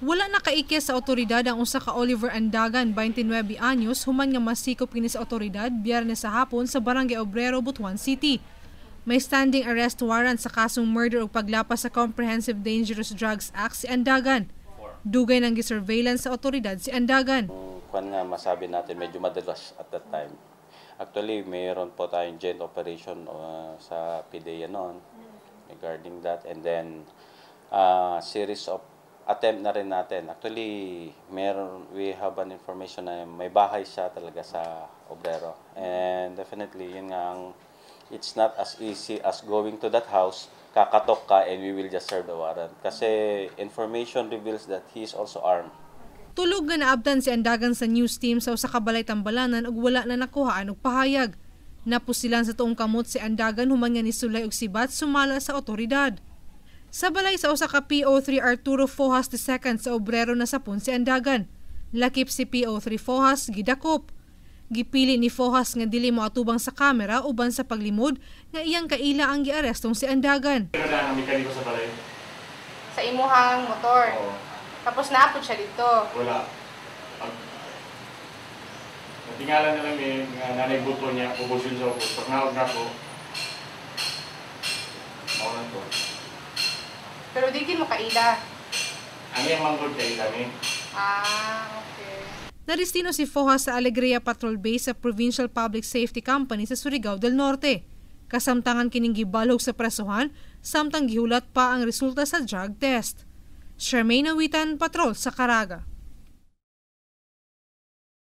Wala nakaike sa otoridad ang usa ka Oliver Andagan, 29 anyos, human nga masikop kini sa otoridad Biyernes sa hapon sa Barangay Obrero, Butuan City. May standing arrest warrant sa kasong murder ug paglapas sa Comprehensive Dangerous Drugs Act si Andagan. Dugay nang gisurveillance sa otoridad si Andagan. Kung nga masabi natin medyo madalas at that time. Actually, mayroon po tayong joint operation sa PDEA noon regarding that, and then series of attempt na rin natin. Actually, we have an information na may bahay siya talaga sa Obrero. And definitely, yun nga it's not as easy as going to that house, kakatok ka and we will just serve the warrant. Kasi information reveals that he is also armed. Tulog nga naabdan si Andagan sa news team sa usa ka balay tambalanan ug wala na nakuhaan og pahayag. Napusilan sa tuong kamot si Andagan human nga nisulay og sibat sumala sa otoridad. Sa balay sa usa ka PO3 Arturo Fojas II sa Obrero na sapon si Andagan. Lakip si PO3 Fojas gidakop. Gipili ni Fojas nga dili mo atubang sa kamera uban sa paglimod nga iyang kaila ang giarestong si Andagan. Ano ang mekaniko sa balay? Sa imuhang motor. Oo. Tapos naapod siya dito. Wala. Natingalan na lang nanay buto niya, pubusyon sa ako. Pag naog na ako, maulan to. Pero di mo kaila. Ang iyang manggod kayo kami. Okay. Naristino si Fojas sa Alegria Patrol Base sa Provincial Public Safety Company sa Surigao del Norte. Kasamtangan kining gibalhog sa presohan, samtang gihulat pa ang resulta sa drug test. Charmaine Awitan, Patrol sa Caraga.